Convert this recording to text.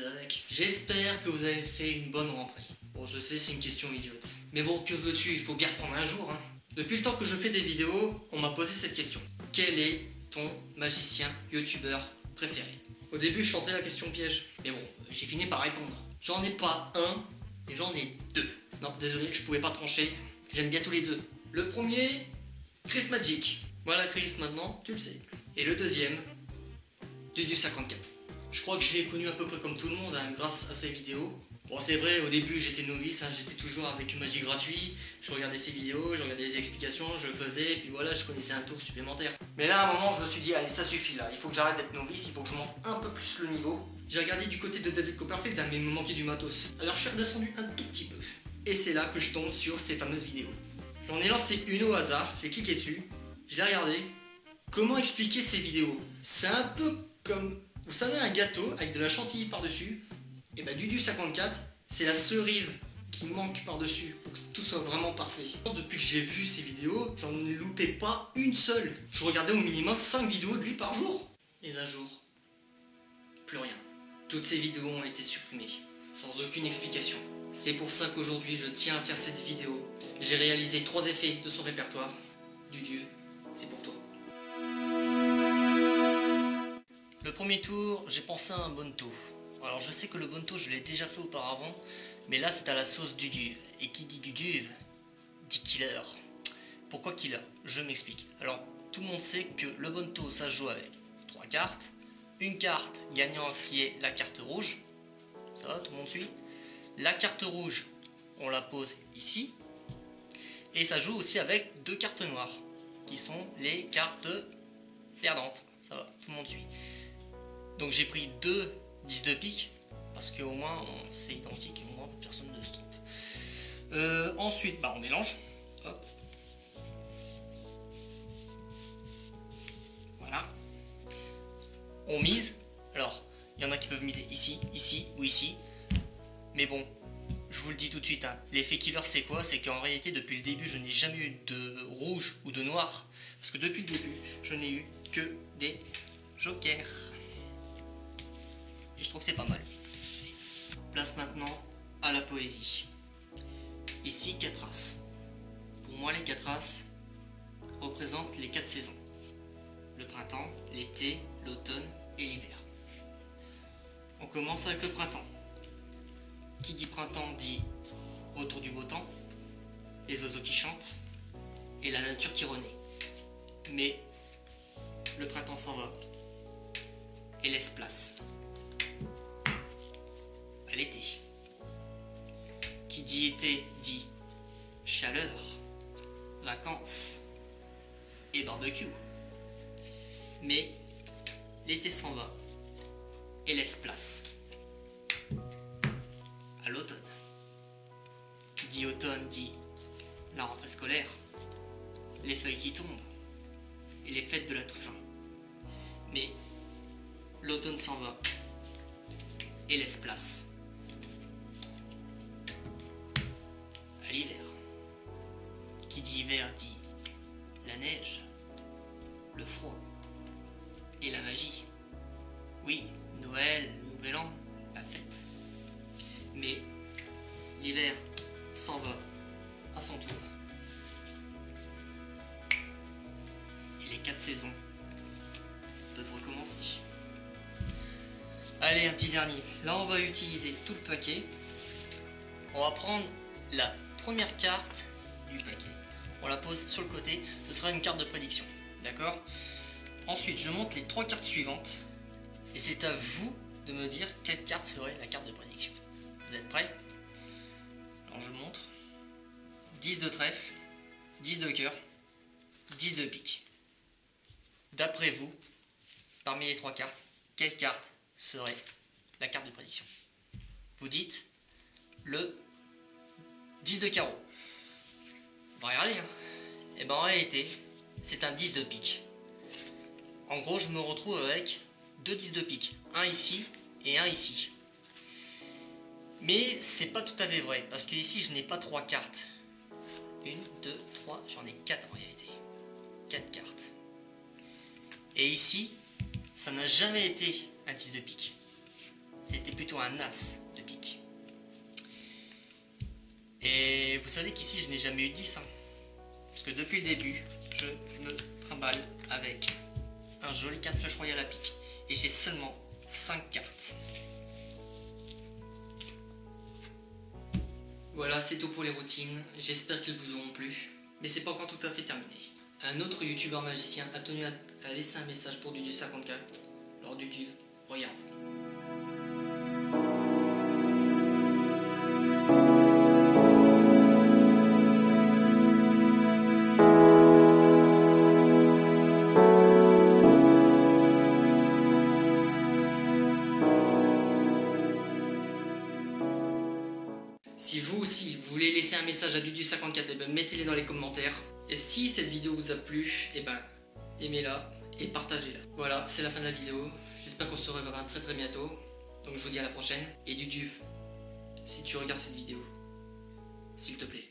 avec. J'espère que vous avez fait une bonne rentrée. Bon, je sais, c'est une question idiote. Mais bon, que veux-tu, il faut bien reprendre un jour, hein. Depuis le temps que je fais des vidéos, on m'a posé cette question. Quel est ton magicien youtubeur préféré? Au début, je chantais la question piège. Mais bon, j'ai fini par répondre. J'en ai pas un, et j'en ai deux. Non, désolé, je pouvais pas trancher. J'aime bien tous les deux. Le premier, Chris Magic. Voilà Chris, maintenant, tu le sais. Et le deuxième, Dudu54. Je crois que je l'ai connu à peu près comme tout le monde, hein, grâce à ses vidéos. Bon, c'est vrai, au début j'étais novice, hein, j'étais toujours avec Magie gratuit, je regardais ses vidéos, je regardais les explications, je faisais, et puis voilà, je connaissais un tour supplémentaire. Mais là, à un moment, je me suis dit, allez, ça suffit là, il faut que j'arrête d'être novice, il faut que je monte un peu plus le niveau. J'ai regardé du côté de David Copperfield, hein, mais il me manquait du matos. Alors je suis redescendu un tout petit peu. Et c'est là que je tombe sur ces fameuses vidéos. J'en ai lancé une au hasard, j'ai cliqué dessus, je l'ai regardé. Comment expliquer ces vidéos? C'est un peu comme, vous savez, un gâteau avec de la chantilly par-dessus. Et bah Dudu54, c'est la cerise qui manque par-dessus pour que tout soit vraiment parfait. Depuis que j'ai vu ces vidéos, j'en ai loupé pas une seule. Je regardais au minimum 5 vidéos de lui par jour. Mais un jour, plus rien. Toutes ces vidéos ont été supprimées, sans aucune explication. C'est pour ça qu'aujourd'hui je tiens à faire cette vidéo. J'ai réalisé 3 effets de son répertoire. Dudu, c'est pour toi. Le premier tour, j'ai pensé à un bonto. Alors je sais que le bonto je l'ai déjà fait auparavant, mais là c'est à la sauce Dudu. Et qui dit Dudu dit killer. Pourquoi killer? Je m'explique. Alors tout le monde sait que le bonto ça se joue avec 3 cartes. Une carte gagnante qui est la carte rouge. Ça va, tout le monde suit? La carte rouge, on la pose ici. Et ça joue aussi avec 2 cartes noires, qui sont les cartes perdantes. Ça va, tout le monde suit. Donc j'ai pris 2 10 de pique, parce qu'au moins c'est identique et au moins personne ne se trompe. Ensuite, on mélange. Hop. Voilà. On mise. Alors, il y en a qui peuvent miser ici, ici ou ici. Mais bon, je vous le dis tout de suite, hein, l'effet killer c'est quoi? C'est qu'en réalité depuis le début je n'ai jamais eu de rouge ou de noir. Parce que depuis le début je n'ai eu que des jokers. Et je trouve que c'est pas mal. Place maintenant à la poésie. Ici 4 as. Pour moi les 4 as représentent les 4 saisons. Le printemps, l'été, l'automne et l'hiver. On commence avec le printemps. Qui dit printemps dit retour du beau temps, les oiseaux qui chantent et la nature qui renaît. Mais le printemps s'en va et laisse place à l'été. Qui dit été dit chaleur, vacances et barbecue. Mais l'été s'en va et laisse place à l'automne. Qui dit automne dit la rentrée scolaire, les feuilles qui tombent et les fêtes de la Toussaint. Mais l'automne s'en va et laisse place à l'hiver. Qui dit hiver dit la neige, le froid et la magie. Oui, Noël, Nouvel An, la fête. Mais l'hiver s'en va à son tour. Et les 4 saisons peuvent recommencer. Allez, un petit dernier. Là, on va utiliser tout le paquet. On va prendre la première carte du paquet. On la pose sur le côté. Ce sera une carte de prédiction. D'accord? Ensuite, je monte les 3 cartes suivantes. Et c'est à vous de me dire quelle carte serait la carte de prédiction. Vous êtes prêts? Alors je montre. 10 de trèfle, 10 de cœur, 10 de pique. D'après vous, parmi les 3 cartes, quelle carte serait la carte de prédiction? Vous dites le 10 de carreau. On va regarder. Et ben en réalité, c'est un 10 de pique. En gros, je me retrouve avec 2 10 de pique. Un ici et un ici. Mais c'est pas tout à fait vrai, parce que ici je n'ai pas 3 cartes. 1, 2, 3, j'en ai 4 en réalité. 4 cartes. Et ici, ça n'a jamais été un 10 de pique. c'était plutôt un as de pique. Et vous savez qu'ici je n'ai jamais eu 10, hein, parce que depuis le début, je me trimballe avec un joli 4 flush royal à pique. Et j'ai seulement 5 cartes. Voilà, c'est tout pour les routines. J'espère qu'elles vous auront plu. Mais c'est pas encore tout à fait terminé. Un autre youtubeur magicien a tenu à laisser un message pour Dudu54. Alors Dudu, regarde. Si vous aussi vous voulez laisser un message à Dudu54, et ben mettez-les dans les commentaires. Et si cette vidéo vous a plu, et ben aimez-la et partagez-la. Voilà, c'est la fin de la vidéo. J'espère qu'on se reverra très très bientôt. Donc je vous dis à la prochaine. Et Dudu, si tu regardes cette vidéo, s'il te plaît,